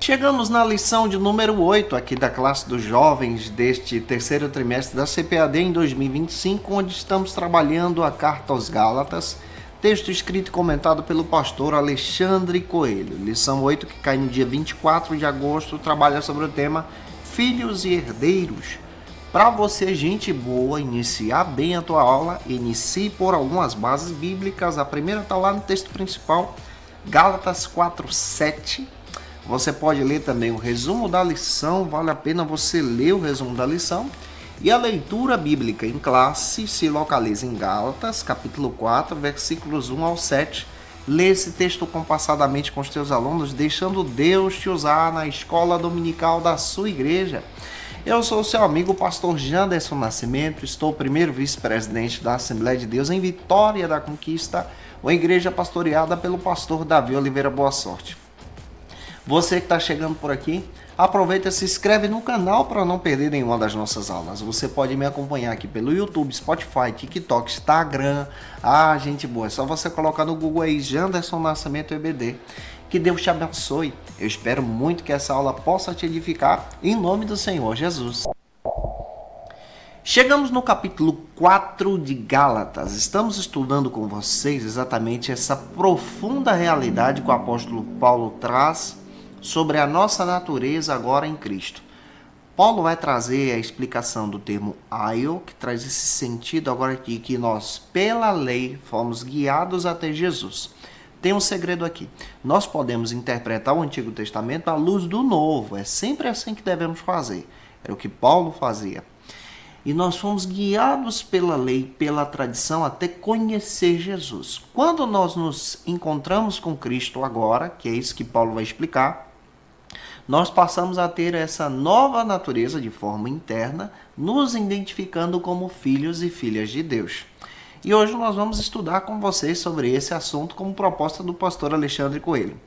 Chegamos na lição de número 8 aqui da classe dos jovens deste terceiro trimestre da CPAD em 2025, onde estamos trabalhando a Carta aos Gálatas, texto escrito e comentado pelo pastor Alexandre Coelho. Lição 8, que cai no dia 24 de agosto, trabalha sobre o tema Filhos e Herdeiros. Para você, gente boa, iniciar bem a tua aula, inicie por algumas bases bíblicas. A primeira está lá no texto principal, Gálatas 4:7. Você pode ler também o resumo da lição, vale a pena você ler o resumo da lição. E a leitura bíblica em classe se localiza em Gálatas, capítulo 4, versículos 1 ao 7. Lê esse texto compassadamente com os teus alunos, deixando Deus te usar na escola dominical da sua igreja. Eu sou o seu amigo, pastor Janderson Nascimento, estou primeiro vice-presidente da Assembleia de Deus em Vitória da Conquista, uma igreja pastoreada pelo pastor Davi Oliveira Boa Sorte. Você que está chegando por aqui, aproveita e se inscreve no canal para não perder nenhuma das nossas aulas. Você pode me acompanhar aqui pelo YouTube, Spotify, TikTok, Instagram. Gente boa, é só você colocar no Google aí, Janderson Nascimento EBD. Que Deus te abençoe. Eu espero muito que essa aula possa te edificar, em nome do Senhor Jesus. Chegamos no capítulo 4 de Gálatas. Estamos estudando com vocês exatamente essa profunda realidade que o apóstolo Paulo traz sobre a nossa natureza agora em Cristo. Paulo vai trazer a explicação do termo aio, que traz esse sentido agora aqui, que nós, pela lei, fomos guiados até Jesus. Tem um segredo aqui. Nós podemos interpretar o Antigo Testamento à luz do Novo. É sempre assim que devemos fazer. Era o que Paulo fazia. E nós fomos guiados pela lei, pela tradição, até conhecer Jesus. Quando nós nos encontramos com Cristo agora, que é isso que Paulo vai explicar, nós passamos a ter essa nova natureza de forma interna, nos identificando como filhos e filhas de Deus. E hoje nós vamos estudar com vocês sobre esse assunto como proposta do pastor Alexandre Coelho.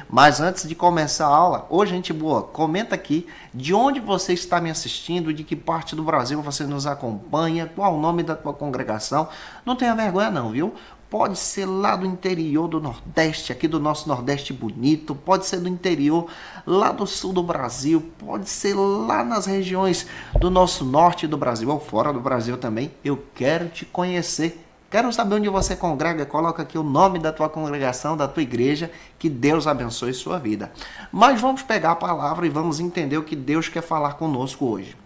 Mas antes de começar a aula, gente boa, comenta aqui de onde você está me assistindo, de que parte do Brasil você nos acompanha, qual o nome da tua congregação. Não tenha vergonha não, viu? Pode ser lá do interior do Nordeste, aqui do nosso Nordeste bonito, pode ser do interior lá do sul do Brasil, pode ser lá nas regiões do nosso norte do Brasil, ou fora do Brasil também. Eu quero te conhecer. Quero saber onde você congrega, coloca aqui o nome da tua congregação, da tua igreja, que Deus abençoe sua vida. Mas vamos pegar a palavra e vamos entender o que Deus quer falar conosco hoje.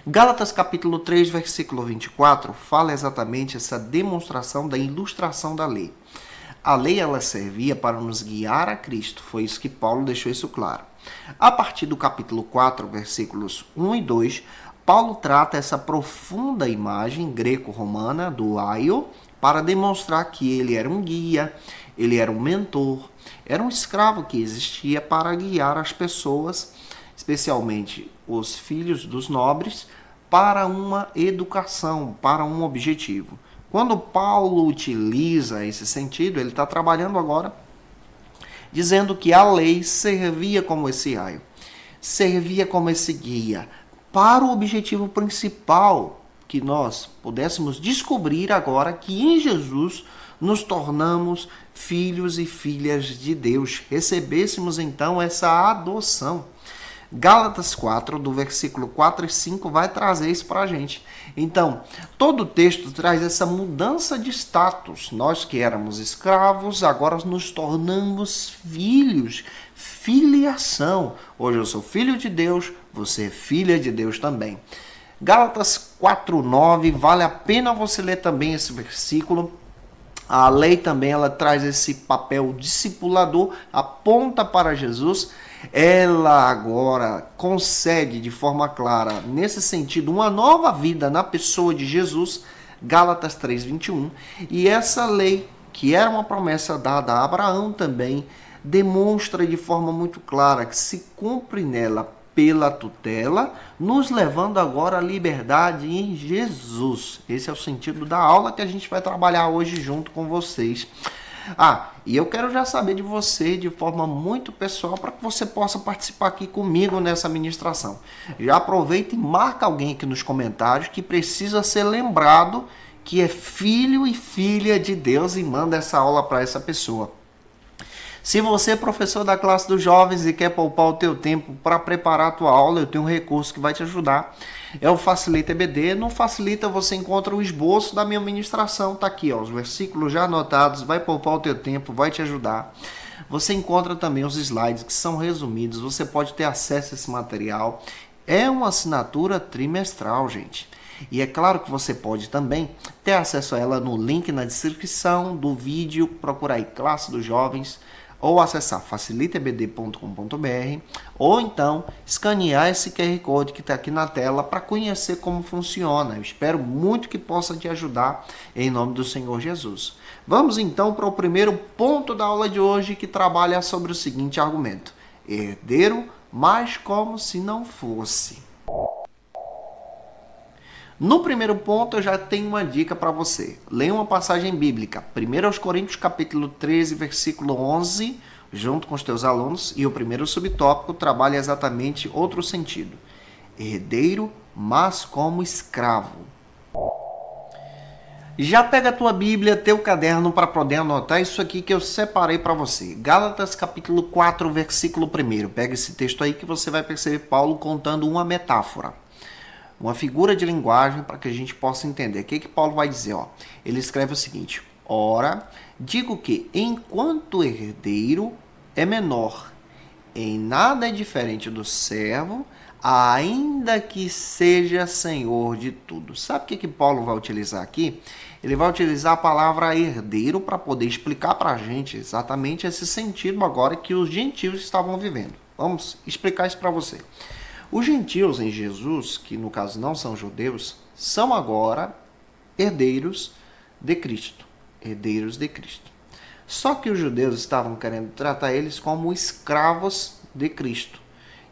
Gálatas capítulo 3, versículo 24, fala exatamente essa demonstração da ilustração da lei. A lei, ela servia para nos guiar a Cristo, foi isso que Paulo deixou isso claro. A partir do capítulo 4, versículos 1 e 2, Paulo trata essa profunda imagem greco-romana do aio para demonstrar que ele era um guia, ele era um mentor, era um escravo que existia para guiar as pessoas, especialmente os filhos dos nobres, para uma educação, para um objetivo. Quando Paulo utiliza esse sentido, ele está trabalhando agora dizendo que a lei servia como esse aio, servia como esse guia, para o objetivo principal, que nós pudéssemos descobrir agora que em Jesus nos tornamos filhos e filhas de Deus, recebêssemos então essa adoção. Gálatas 4, do versículo 4 e 5, vai trazer isso para a gente. Então, todo o texto traz essa mudança de status. Nós que éramos escravos, agora nos tornamos filhos. Filiação. Hoje eu sou filho de Deus, você é filha de Deus também. Gálatas 4:9, vale a pena você ler também esse versículo. A lei também, ela traz esse papel discipulador, aponta para Jesus. Ela agora concede de forma clara, nesse sentido, uma nova vida na pessoa de Jesus, Gálatas 3:21. E essa lei, que era uma promessa dada a Abraão também, demonstra de forma muito clara que se cumpre nela pela tutela, nos levando agora à liberdade em Jesus. Esse é o sentido da aula que a gente vai trabalhar hoje junto com vocês. E eu quero já saber de você de forma muito pessoal para que você possa participar aqui comigo nessa ministração. Já aproveita e marca alguém aqui nos comentários que precisa ser lembrado que é filho e filha de Deus e manda essa aula para essa pessoa. Se você é professor da classe dos jovens e quer poupar o teu tempo para preparar a tua aula, eu tenho um recurso que vai te ajudar. É o Facilita EBD. No Facilita você encontra o esboço da minha ministração. Tá aqui, ó, os versículos já anotados, vai poupar o teu tempo, vai te ajudar. Você encontra também os slides que são resumidos, você pode ter acesso a esse material. É uma assinatura trimestral, gente. E é claro que você pode também ter acesso a ela no link na descrição do vídeo, procurar aí Classe dos Jovens, ou acessar facilitaebd.com.br, ou então escanear esse QR Code que está aqui na tela para conhecer como funciona. Eu espero muito que possa te ajudar em nome do Senhor Jesus. Vamos então para o primeiro ponto da aula de hoje, que trabalha sobre o seguinte argumento: herdeiro, mas como se não fosse. No primeiro ponto, eu já tenho uma dica para você. Leia uma passagem bíblica. 1 Coríntios, capítulo 13, versículo 11, junto com os teus alunos. E o primeiro subtópico trabalha exatamente outro sentido. Herdeiro, mas como escravo. Já pega a tua Bíblia, teu caderno, para poder anotar isso aqui que eu separei para você. Gálatas, capítulo 4, versículo 1. Pega esse texto aí que você vai perceber Paulo contando uma metáfora. Uma figura de linguagem para que a gente possa entender. O que Paulo vai dizer? Ele escreve o seguinte: ora, digo que enquanto herdeiro é menor, em nada é diferente do servo, ainda que seja senhor de tudo. Sabe o que Paulo vai utilizar aqui? Ele vai utilizar a palavra herdeiro para poder explicar para a gente exatamente esse sentido agora que os gentios estavam vivendo. Vamos explicar isso para você. Os gentios em Jesus, que no caso não são judeus, são agora herdeiros de Cristo. Herdeiros de Cristo. Só que os judeus estavam querendo tratar eles como escravos de Cristo.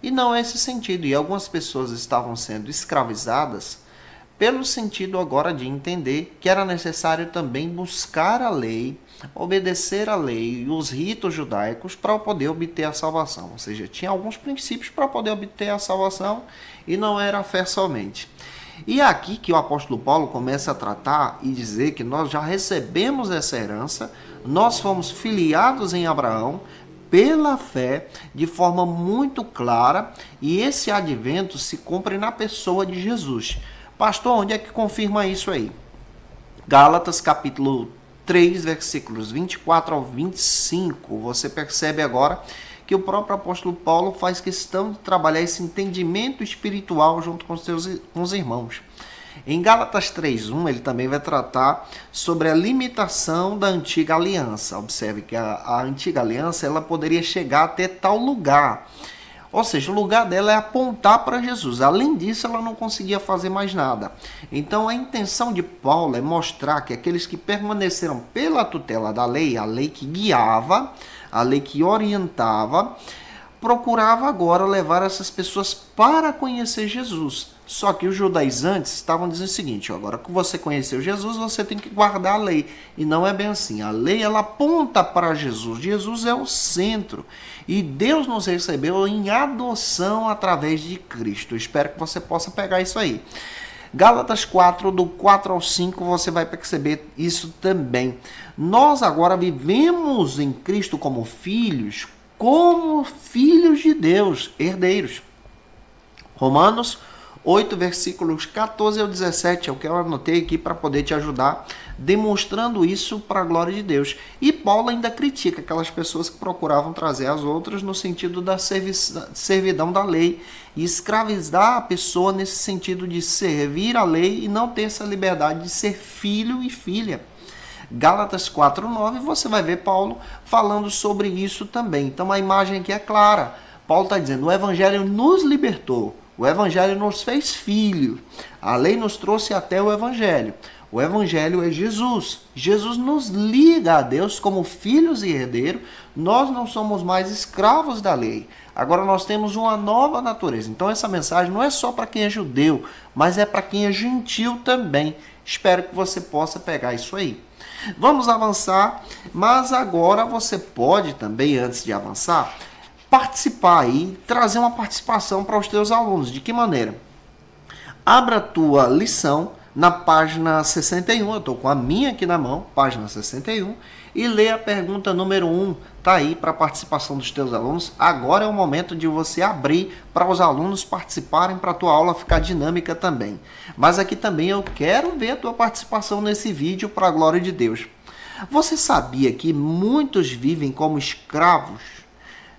E não é esse sentido. E algumas pessoas estavam sendo escravizadas pelo sentido agora de entender que era necessário também buscar a lei, obedecer a lei e os ritos judaicos para poder obter a salvação. Ou seja, tinha alguns princípios para poder obter a salvação e não era a fé somente. E é aqui que o apóstolo Paulo começa a tratar e dizer que nós já recebemos essa herança, nós fomos filiados em Abraão pela fé de forma muito clara, e esse advento se cumpre na pessoa de Jesus. Pastor, onde é que confirma isso aí? Gálatas, capítulo 3, versículos 24 ao 25. Você percebe agora que o próprio apóstolo Paulo faz questão de trabalhar esse entendimento espiritual junto com os irmãos. Em Gálatas 3:1, ele também vai tratar sobre a limitação da antiga aliança. Observe que a antiga aliança ela poderia chegar até tal lugar. Ou seja, o lugar dela é apontar para Jesus. Além disso, ela não conseguia fazer mais nada. Então, a intenção de Paulo é mostrar que aqueles que permaneceram pela tutela da lei, a lei que guiava, a lei que orientava, procurava agora levar essas pessoas para conhecer Jesus. Só que os judaizantes estavam dizendo o seguinte: agora que você conheceu Jesus, você tem que guardar a lei. E não é bem assim. A lei ela aponta para Jesus. Jesus é o centro. E Deus nos recebeu em adoção através de Cristo. Eu espero que você possa pegar isso aí. Gálatas 4, do 4 ao 5, você vai perceber isso também. Nós agora vivemos em Cristo como filhos de Deus, herdeiros. Romanos 8, versículos 14 ao 17, é o que eu anotei aqui para poder te ajudar, demonstrando isso para a glória de Deus. E Paulo ainda critica aquelas pessoas que procuravam trazer as outras no sentido da servidão da lei e escravizar a pessoa nesse sentido de servir a lei e não ter essa liberdade de ser filho e filha. Gálatas 4:9, você vai ver Paulo falando sobre isso também. Então a imagem aqui é clara. Paulo está dizendo: o evangelho nos libertou. O evangelho nos fez filhos. A lei nos trouxe até o evangelho. O evangelho é Jesus. Jesus nos liga a Deus como filhos e herdeiros. Nós não somos mais escravos da lei. Agora nós temos uma nova natureza. Então essa mensagem não é só para quem é judeu, mas é para quem é gentil também. Espero que você possa pegar isso aí. Vamos avançar, mas agora você pode também, antes de avançar, participar aí, trazer uma participação para os teus alunos. De que maneira? Abra a tua lição na página 61, eu estou com a minha aqui na mão, página 61, e lê a pergunta número 1, está aí para a participação dos teus alunos. Agora é o momento de você abrir para os alunos participarem, para a tua aula ficar dinâmica também. Mas aqui também eu quero ver a tua participação nesse vídeo para a glória de Deus. Você sabia que muitos vivem como escravos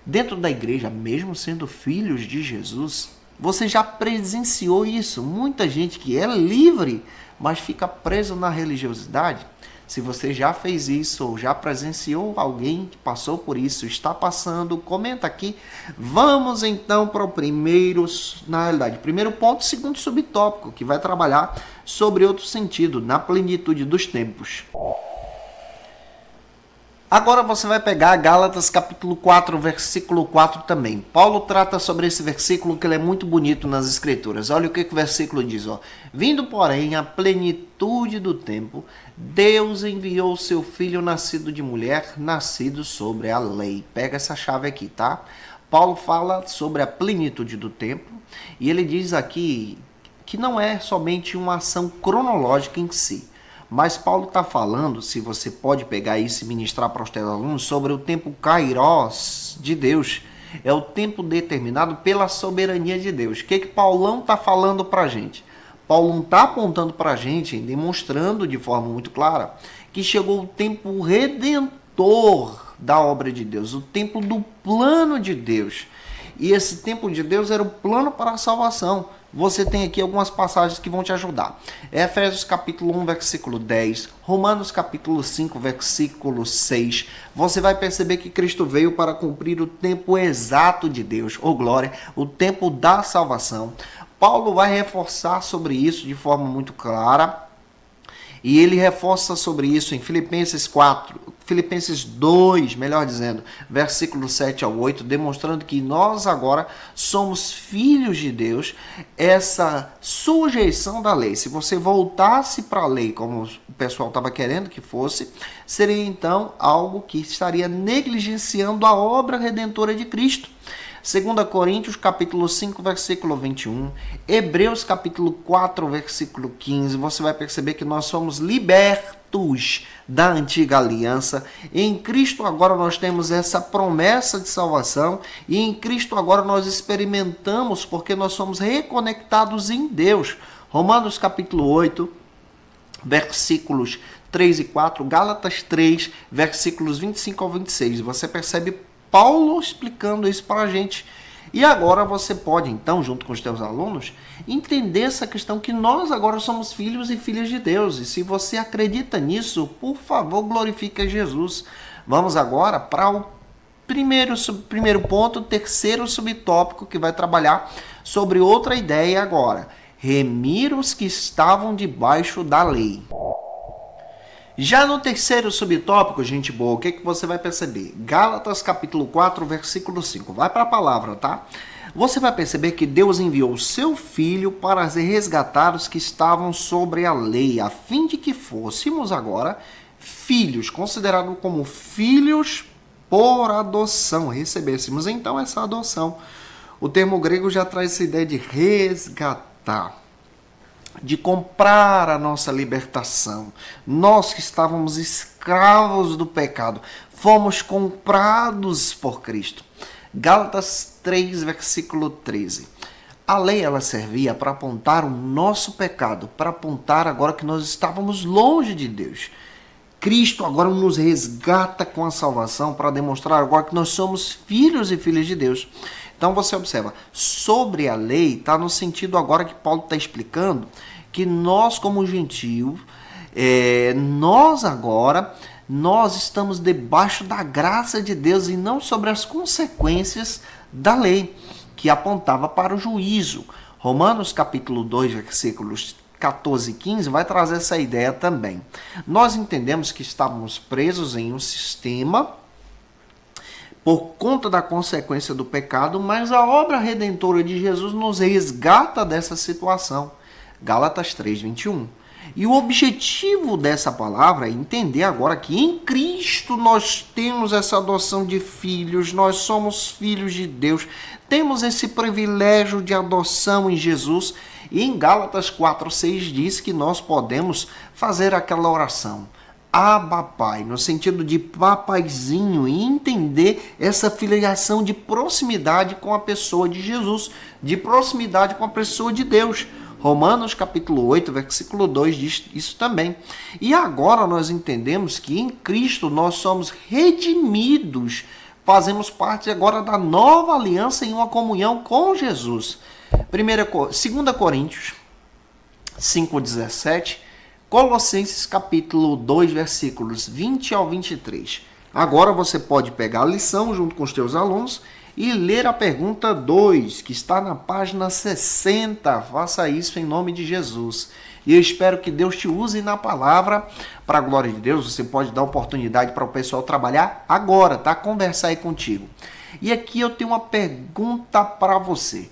dentro da igreja, mesmo sendo filhos de Jesus? Você já presenciou isso? Muita gente que é livre, mas fica preso na religiosidade. Se você já fez isso ou já presenciou alguém que passou por isso, está passando, comenta aqui. Vamos então para o primeiro ponto, segundo subtópico, que vai trabalhar sobre outro sentido, na plenitude dos tempos. Agora você vai pegar Gálatas capítulo 4, versículo 4 também. Paulo trata sobre esse versículo que ele é muito bonito nas escrituras. Olha o que o versículo diz. Vindo, porém, a plenitude do tempo, Deus enviou o seu filho nascido de mulher, nascido sobre a lei. Pega essa chave aqui, tá? Paulo fala sobre a plenitude do tempo e ele diz aqui que não é somente uma ação cronológica em si. Mas Paulo está falando, se você pode pegar isso e ministrar para os teus alunos, sobre o tempo Kairos de Deus. É o tempo determinado pela soberania de Deus. O que Paulão está falando para a gente? Paulo não está apontando para a gente, demonstrando de forma muito clara, que chegou o tempo redentor da obra de Deus, o tempo do plano de Deus. E esse tempo de Deus era o plano para a salvação. Você tem aqui algumas passagens que vão te ajudar. Efésios capítulo 1, versículo 10. Romanos capítulo 5, versículo 6. Você vai perceber que Cristo veio para cumprir o tempo exato de Deus. Oh glória, o tempo da salvação. Paulo vai reforçar sobre isso de forma muito clara. E ele reforça sobre isso em Filipenses 2, melhor dizendo, versículo 7 ao 8, demonstrando que nós agora somos filhos de Deus, essa sujeição da lei. Se você voltasse para a lei, como o pessoal estava querendo que fosse, seria então algo que estaria negligenciando a obra redentora de Cristo. 2 Coríntios capítulo 5, versículo 21, Hebreus capítulo 4, versículo 15, você vai perceber que nós somos libertos da antiga aliança. Em Cristo agora nós temos essa promessa de salvação e em Cristo agora nós experimentamos porque nós somos reconectados em Deus. Romanos capítulo 8, versículos 3 e 4, Gálatas 3, versículos 25 ao 26, você percebe Paulo explicando isso para a gente. E agora você pode, então, junto com os teus alunos, entender essa questão que nós agora somos filhos e filhas de Deus. E se você acredita nisso, por favor, glorifique a Jesus. Vamos agora para o primeiro ponto, terceiro subtópico, que vai trabalhar sobre outra ideia agora. Remir os que estavam debaixo da lei. Já no terceiro subtópico, gente boa, o que você vai perceber? Gálatas capítulo 4, versículo 5. Vai para a palavra, tá? Você vai perceber que Deus enviou o seu Filho para resgatar os que estavam sobre a lei, a fim de que fôssemos agora filhos, considerados como filhos por adoção. Recebêssemos então essa adoção. O termo grego já traz essa ideia de resgatar, de comprar a nossa libertação. Nós que estávamos escravos do pecado, fomos comprados por Cristo. Gálatas 3, versículo 13. A lei, ela servia para apontar o nosso pecado, para apontar agora que nós estávamos longe de Deus. Cristo agora nos resgata com a salvação para demonstrar agora que nós somos filhos e filhas de Deus. Então você observa, sobre a lei está no sentido agora que Paulo está explicando que nós como gentios, nós estamos debaixo da graça de Deus e não sobre as consequências da lei, que apontava para o juízo. Romanos capítulo 2, versículos 14 e 15 vai trazer essa ideia também. Nós entendemos que estávamos presos em um sistema por conta da consequência do pecado, mas a obra redentora de Jesus nos resgata dessa situação. Gálatas 3, 21. E o objetivo dessa palavra é entender agora que em Cristo nós temos essa adoção de filhos, nós somos filhos de Deus, temos esse privilégio de adoção em Jesus E em Gálatas 4:6 diz que nós podemos fazer aquela oração, Abba Pai, no sentido de papaizinho, e entender essa filiação de proximidade com a pessoa de Jesus, de proximidade com a pessoa de Deus. Romanos capítulo 8, versículo 2 diz isso também. E agora nós entendemos que em Cristo nós somos redimidos, fazemos parte agora da nova aliança em uma comunhão com Jesus. 2 Coríntios 5:17, Colossenses capítulo 2, versículos 20 ao 23. Agora você pode pegar a lição junto com os teus alunos e ler a pergunta 2, que está na página 60. Faça isso em nome de Jesus. E eu espero que Deus te use na palavra para a glória de Deus. Você pode dar oportunidade para o pessoal trabalhar agora, tá? Conversar aí contigo. E aqui eu tenho uma pergunta para você.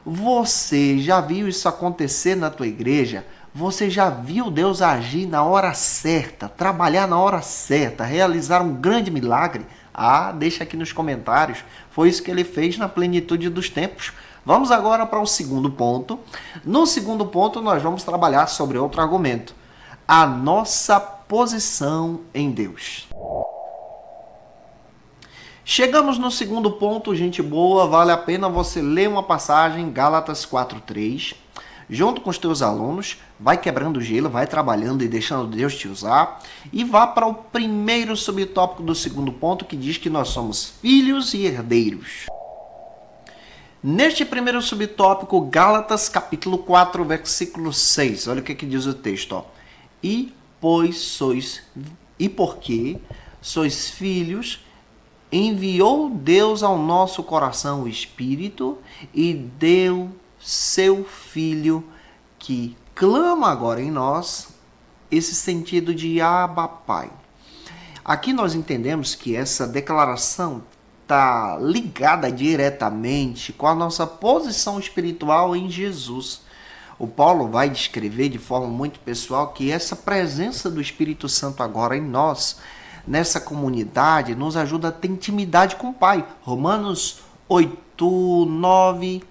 Você já viu isso acontecer na tua igreja? Você já viu Deus agir na hora certa, trabalhar na hora certa, realizar um grande milagre? Ah, deixa aqui nos comentários. Foi isso que ele fez na plenitude dos tempos. Vamos agora para o segundo ponto. No segundo ponto, nós vamos trabalhar sobre outro argumento. A nossa posição em Deus. Chegamos no segundo ponto, gente boa. Vale a pena você ler uma passagem, Gálatas 4:3. Junto com os teus alunos, vai quebrando o gelo, vai trabalhando e deixando Deus te usar. E vá para o primeiro subtópico do segundo ponto, que diz que nós somos filhos e herdeiros. Neste primeiro subtópico, Gálatas capítulo 4, versículo 6. Olha o que diz o texto. Ó. E porque sois filhos, enviou Deus ao nosso coração o Espírito e deu seu Filho, que clama agora em nós esse sentido de Abba Pai. Aqui nós entendemos que essa declaração está ligada diretamente com a nossa posição espiritual em Jesus. O Paulo vai descrever de forma muito pessoal que essa presença do Espírito Santo agora em nós, nessa comunidade, nos ajuda a ter intimidade com o Pai. Romanos 8, 9...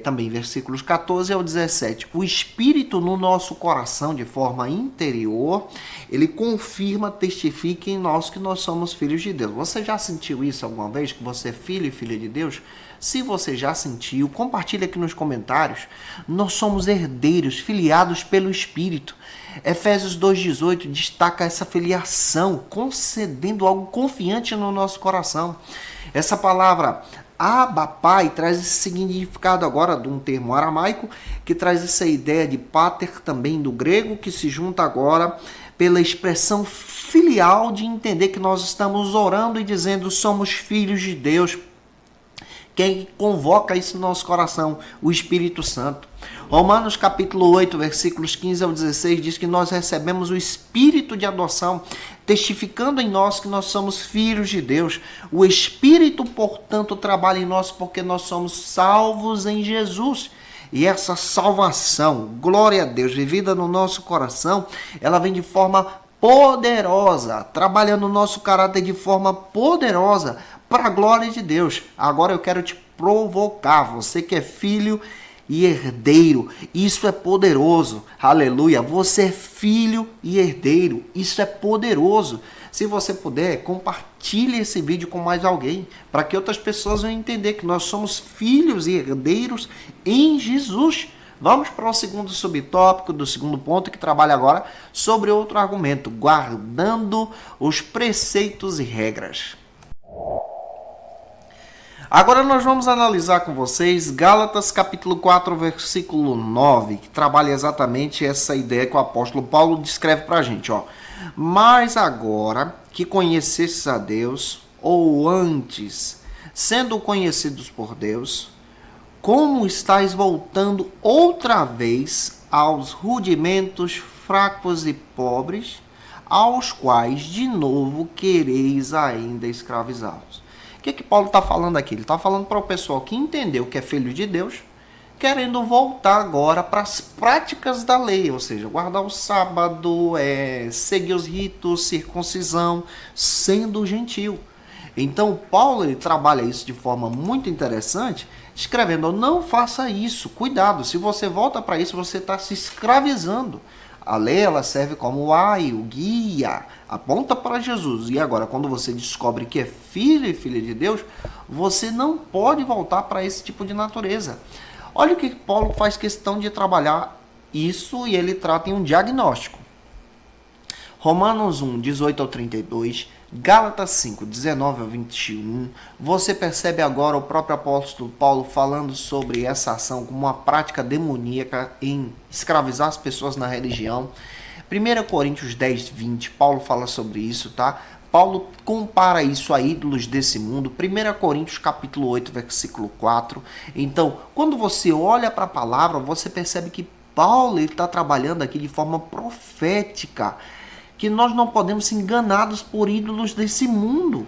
também versículos 14 ao 17. O Espírito no nosso coração, de forma interior, ele confirma, testifica em nós que nós somos filhos de Deus. Você já sentiu isso alguma vez, que você é filho e filha de Deus? Se você já sentiu, compartilhe aqui nos comentários. Nós somos herdeiros, filiados pelo Espírito. Efésios 2,18 destaca essa filiação, concedendo algo confiante no nosso coração. Essa palavra Abba Pai traz esse significado agora de um termo aramaico, que traz essa ideia de pater também do grego, que se junta agora pela expressão filial de entender que nós estamos orando e dizendo somos filhos de Deus. Quem convoca isso no nosso coração? O Espírito Santo. Romanos capítulo 8, versículos 15 ao 16 diz que nós recebemos o Espírito de adoção, testificando em nós que nós somos filhos de Deus. O Espírito, portanto, trabalha em nós porque nós somos salvos em Jesus. E essa salvação, glória a Deus, vivida no nosso coração, ela vem de forma poderosa, trabalha no nosso caráter de forma poderosa, para a glória de Deus. Agora eu quero te provocar, você que é filho e herdeiro, isso é poderoso, aleluia, você é filho e herdeiro, isso é poderoso. Se você puder, compartilhe esse vídeo com mais alguém, para que outras pessoas venham entender que nós somos filhos e herdeiros em Jesus. Vamos para o segundo subtópico do segundo ponto, que trabalha agora sobre outro argumento, guardando os preceitos e regras. Agora nós vamos analisar com vocês Gálatas capítulo 4, versículo 9, que trabalha exatamente essa ideia que o apóstolo Paulo descreve para a gente. Ó. Mas agora que conhecesses a Deus, ou antes, sendo conhecidos por Deus, como estáis voltando outra vez aos rudimentos fracos e pobres, aos quais de novo quereis ainda escravizá-los. O que Paulo está falando aqui? Ele está falando para o pessoal que entendeu que é filho de Deus, querendo voltar agora para as práticas da lei, ou seja, guardar o sábado, seguir os ritos, circuncisão, sendo gentil. Então, Paulo ele trabalha isso de forma muito interessante, escrevendo: não faça isso, cuidado, se você volta para isso, você está se escravizando. A lei ela serve como o guia, aponta para Jesus. E agora, quando você descobre que é filho e filha de Deus, você não pode voltar para esse tipo de natureza. Olha o que Paulo faz questão de trabalhar isso e ele trata em um diagnóstico. Romanos 1, 18 ao 32, Gálatas 5, 19 ao 21, você percebe agora o próprio apóstolo Paulo falando sobre essa ação como uma prática demoníaca em escravizar as pessoas na religião. 1 Coríntios 10, 20, Paulo fala sobre isso, tá? Paulo compara isso a ídolos desse mundo. 1 Coríntios capítulo 8, versículo 4. Então, quando você olha para a palavra, você percebe que Paulo está trabalhando aqui de forma profética, que nós não podemos ser enganados por ídolos desse mundo.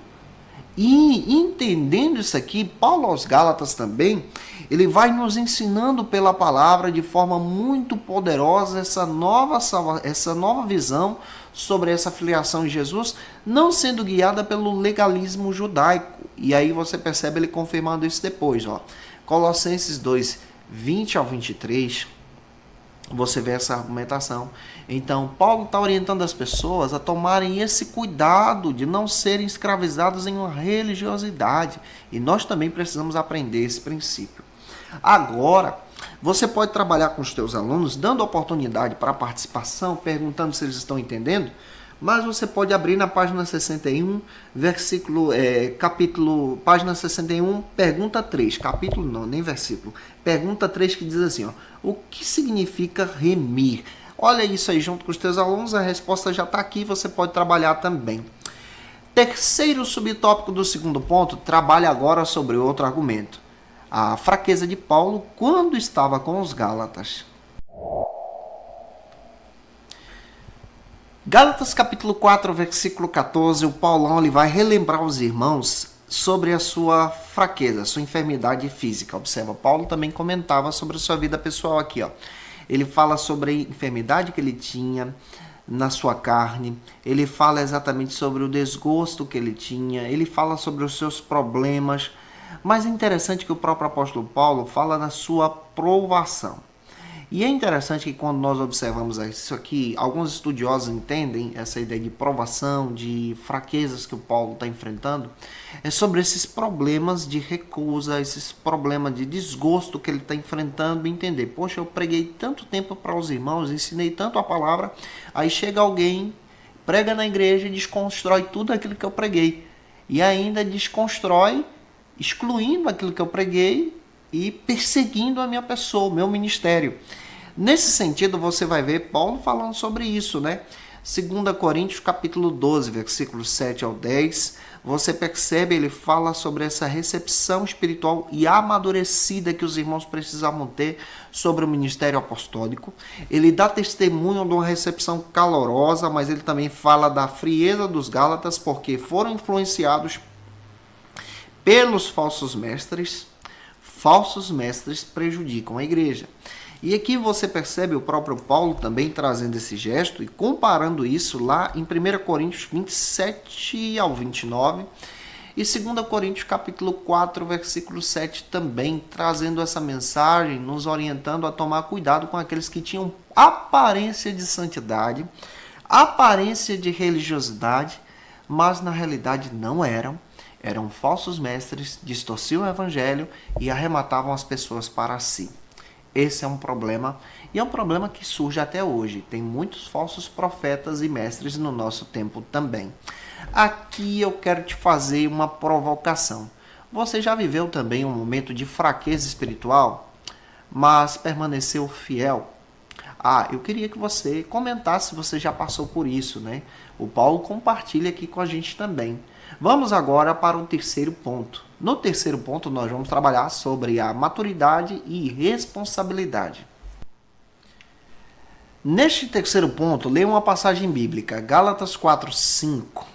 E entendendo isso aqui, Paulo aos Gálatas também, ele vai nos ensinando pela palavra de forma muito poderosa essa nova visão sobre essa filiação em Jesus, não sendo guiada pelo legalismo judaico. E aí você percebe ele confirmando isso depois. Colossenses 2, 20 ao 23, você vê essa argumentação. Então, Paulo está orientando as pessoas a tomarem esse cuidado de não serem escravizados em uma religiosidade. E nós também precisamos aprender esse princípio. Agora, você pode trabalhar com os teus alunos, dando oportunidade para participação, perguntando se eles estão entendendo, mas você pode abrir na página 61, página 61, pergunta 3, capítulo não, nem versículo, pergunta 3 que diz assim, o que significa remir? Olha isso aí junto com os teus alunos, a resposta já está aqui, você pode trabalhar também. Terceiro subtópico do segundo ponto, trabalha agora sobre outro argumento. A fraqueza de Paulo quando estava com os Gálatas. Gálatas capítulo 4, versículo 14, o Paulão ele vai relembrar os irmãos sobre a sua fraqueza, a sua enfermidade física. Observa, Paulo também comentava sobre a sua vida pessoal aqui. Ele fala sobre a enfermidade que ele tinha na sua carne, ele fala exatamente sobre o desgosto que ele tinha, ele fala sobre os seus problemas, mas é interessante que o próprio apóstolo Paulo fala na sua provação. E é interessante que quando nós observamos isso aqui, alguns estudiosos entendem essa ideia de provação, de fraquezas que o Paulo está enfrentando, é sobre esses problemas de recusa, esses problemas de desgosto que ele está enfrentando, e entender, poxa, eu preguei tanto tempo para os irmãos, ensinei tanto a palavra, aí chega alguém, prega na igreja e desconstrói tudo aquilo que eu preguei. E ainda desconstrói, excluindo aquilo que eu preguei, e perseguindo a minha pessoa, o meu ministério. Nesse sentido, você vai ver Paulo falando sobre isso, né? 2 Coríntios capítulo 12, versículos 7 ao 10, você percebe, ele fala sobre essa recepção espiritual e amadurecida que os irmãos precisavam ter sobre o ministério apostólico. Ele dá testemunho de uma recepção calorosa, mas ele também fala da frieza dos Gálatas, porque foram influenciados pelos falsos mestres. Falsos mestres prejudicam a igreja. E aqui você percebe o próprio Paulo também trazendo esse gesto e comparando isso lá em 1 Coríntios 27 ao 29 e 2 Coríntios capítulo 4, versículo 7 também, trazendo essa mensagem, nos orientando a tomar cuidado com aqueles que tinham aparência de santidade, aparência de religiosidade, mas na realidade não eram. Eram falsos mestres, distorciam o evangelho e arrematavam as pessoas para si. Esse é um problema, e é um problema que surge até hoje. Tem muitos falsos profetas e mestres no nosso tempo também. Aqui eu quero te fazer uma provocação. Você já viveu também um momento de fraqueza espiritual, mas permaneceu fiel? Eu queria que você comentasse se você já passou por isso, né? O Paulo compartilha aqui com a gente também. Vamos agora para o terceiro ponto. No terceiro ponto, nós vamos trabalhar sobre a maturidade e responsabilidade. Neste terceiro ponto, leia uma passagem bíblica, Gálatas 4, 5,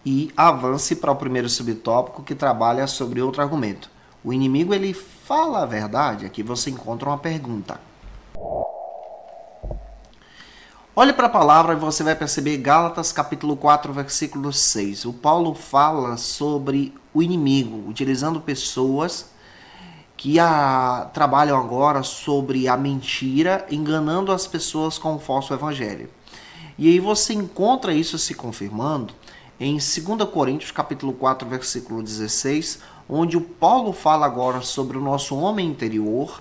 e avance para o primeiro subtópico que trabalha sobre outro argumento. O inimigo, ele fala a verdade? Aqui você encontra uma pergunta. Olhe para a palavra e você vai perceber Gálatas capítulo 4, versículo 6. O Paulo fala sobre o inimigo, utilizando pessoas que trabalham agora sobre a mentira, enganando as pessoas com o falso evangelho. E aí você encontra isso se confirmando em 2 Coríntios capítulo 4, versículo 16, onde o Paulo fala agora sobre o nosso homem interior.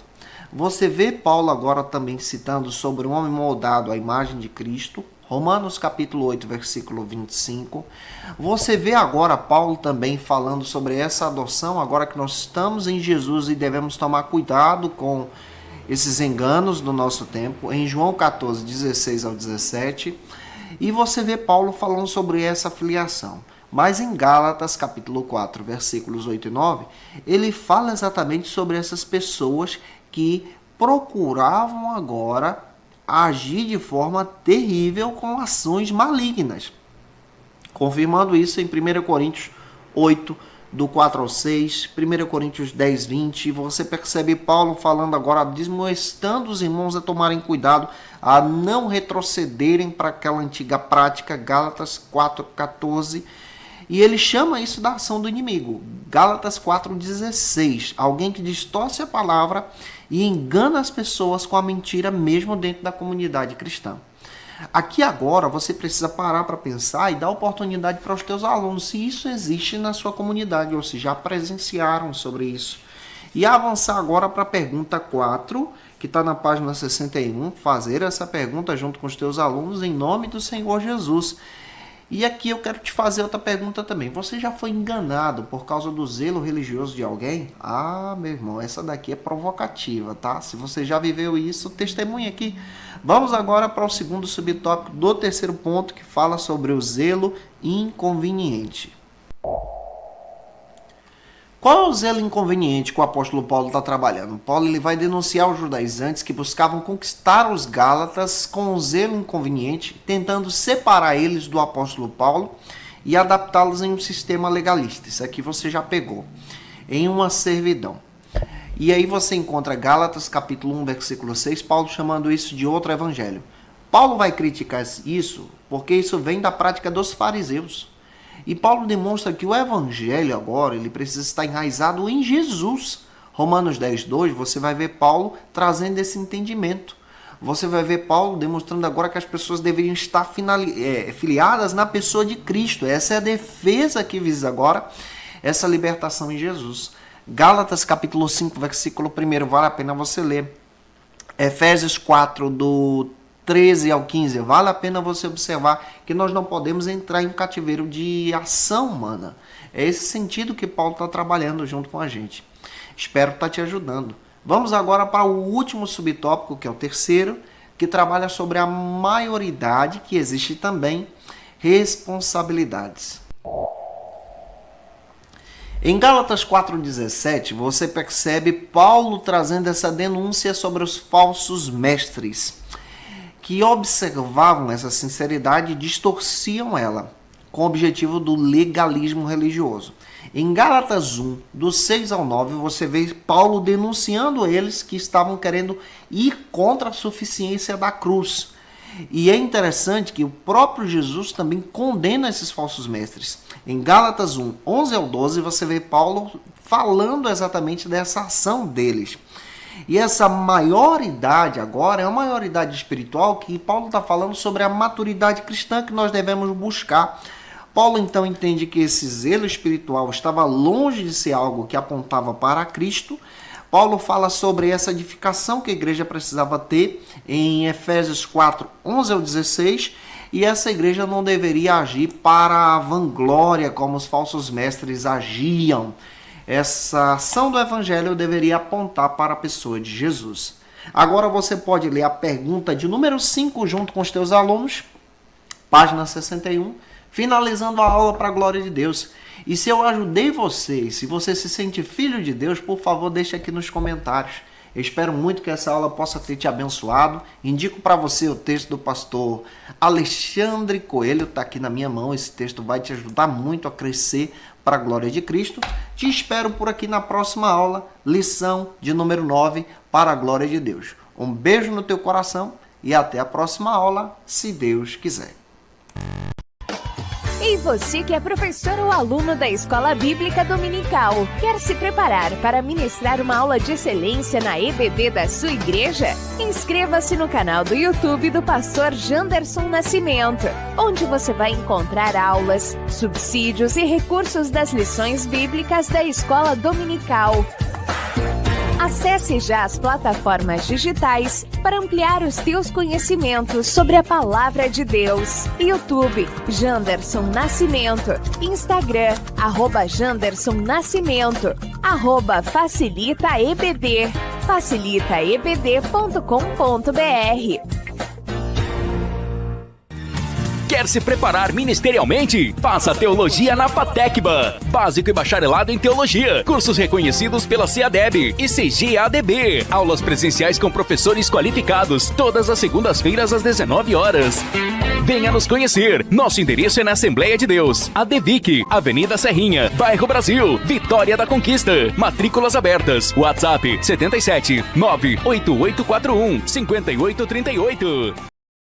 Você vê Paulo agora também citando sobre um homem moldado à imagem de Cristo, Romanos capítulo 8, versículo 25. Você vê agora Paulo também falando sobre essa adoção, agora que nós estamos em Jesus e devemos tomar cuidado com esses enganos do nosso tempo, em João 14, 16 ao 17. E você vê Paulo falando sobre essa filiação. Mas em Gálatas, capítulo 4, versículos 8 e 9, ele fala exatamente sobre essas pessoas que procuravam agora agir de forma terrível com ações malignas. Confirmando isso em 1 Coríntios 8, do 4 ao 6, 1 Coríntios 10, 20, você percebe Paulo falando agora, admoestando os irmãos a tomarem cuidado, a não retrocederem para aquela antiga prática, Gálatas 4, 14, e ele chama isso da ação do inimigo. Gálatas 4,16. Alguém que distorce a palavra e engana as pessoas com a mentira mesmo dentro da comunidade cristã. Aqui agora você precisa parar para pensar e dar oportunidade para os teus alunos se isso existe na sua comunidade ou se já presenciaram sobre isso. E avançar agora para a pergunta 4, que está na página 61, fazer essa pergunta junto com os teus alunos em nome do Senhor Jesus. E aqui eu quero te fazer outra pergunta também. Você já foi enganado por causa do zelo religioso de alguém? Ah, meu irmão, essa daqui é provocativa, tá? Se você já viveu isso, testemunha aqui. Vamos agora para o segundo subtópico do terceiro ponto, que fala sobre o zelo inconveniente. Qual é o zelo inconveniente que o apóstolo Paulo está trabalhando? Paulo ele vai denunciar os judaizantes que buscavam conquistar os gálatas com o zelo inconveniente, tentando separar eles do apóstolo Paulo e adaptá-los em um sistema legalista. Isso aqui você já pegou. Em uma servidão. E aí você encontra Gálatas capítulo 1, versículo 6, Paulo chamando isso de outro evangelho. Paulo vai criticar isso porque isso vem da prática dos fariseus. E Paulo demonstra que o evangelho agora ele precisa estar enraizado em Jesus. Romanos 10, 2, você vai ver Paulo trazendo esse entendimento. Você vai ver Paulo demonstrando agora que as pessoas deveriam estar filiadas na pessoa de Cristo. Essa é a defesa que visa agora essa libertação em Jesus. Gálatas capítulo 5, versículo 1, vale a pena você ler. Efésios 4, do 13 ao 15, vale a pena você observar que nós não podemos entrar em cativeiro de ação humana. É esse sentido que Paulo está trabalhando junto com a gente. Espero estar te ajudando. Vamos agora para o último subtópico, que é o terceiro, que trabalha sobre a maioridade, que existe também responsabilidades. Em Gálatas 4,17, você percebe Paulo trazendo essa denúncia sobre os falsos mestres, que observavam essa sinceridade e distorciam ela, com o objetivo do legalismo religioso. Em Gálatas 1, do 6 ao 9, você vê Paulo denunciando eles que estavam querendo ir contra a suficiência da cruz. E é interessante que o próprio Jesus também condena esses falsos mestres. Em Gálatas 1, 11 ao 12, você vê Paulo falando exatamente dessa ação deles. E essa maioridade agora é uma maioridade espiritual que Paulo está falando sobre a maturidade cristã que nós devemos buscar. Paulo então entende que esse zelo espiritual estava longe de ser algo que apontava para Cristo. Paulo fala sobre essa edificação que a igreja precisava ter em Efésios 4, 11 ao 16. E essa igreja não deveria agir para a vanglória como os falsos mestres agiam. Essa ação do evangelho deveria apontar para a pessoa de Jesus. Agora você pode ler a pergunta de número 5 junto com os teus alunos, página 61, finalizando a aula para a glória de Deus. E se eu ajudei você, se você se sente filho de Deus, por favor, deixe aqui nos comentários. Eu espero muito que essa aula possa ter te abençoado. Indico para você o texto do pastor Alexandre Coelho, está aqui na minha mão. Esse texto vai te ajudar muito a crescer para a glória de Cristo. Te espero por aqui na próxima aula, lição de número 9, para a glória de Deus. Um beijo no teu coração e até a próxima aula, se Deus quiser. E você que é professor ou aluno da Escola Bíblica Dominical, quer se preparar para ministrar uma aula de excelência na EBD da sua igreja? Inscreva-se no canal do YouTube do pastor Janderson Nascimento, onde você vai encontrar aulas, subsídios e recursos das lições bíblicas da Escola Dominical. Acesse já as plataformas digitais para ampliar os teus conhecimentos sobre a Palavra de Deus. YouTube, Janderson Nascimento. Instagram, @Janderson Nascimento. @FacilitaEBD. facilitaebd.com.br. Quer se preparar ministerialmente? Faça Teologia na FATECBA. Básico e bacharelado em Teologia. Cursos reconhecidos pela CEADEB e CGADB. Aulas presenciais com professores qualificados. Todas as segundas-feiras às 19 horas. Venha nos conhecer. Nosso endereço é na Assembleia de Deus. ADVIC, Avenida Serrinha, Bairro Brasil, Vitória da Conquista. Matrículas abertas. WhatsApp 77 98841 5838.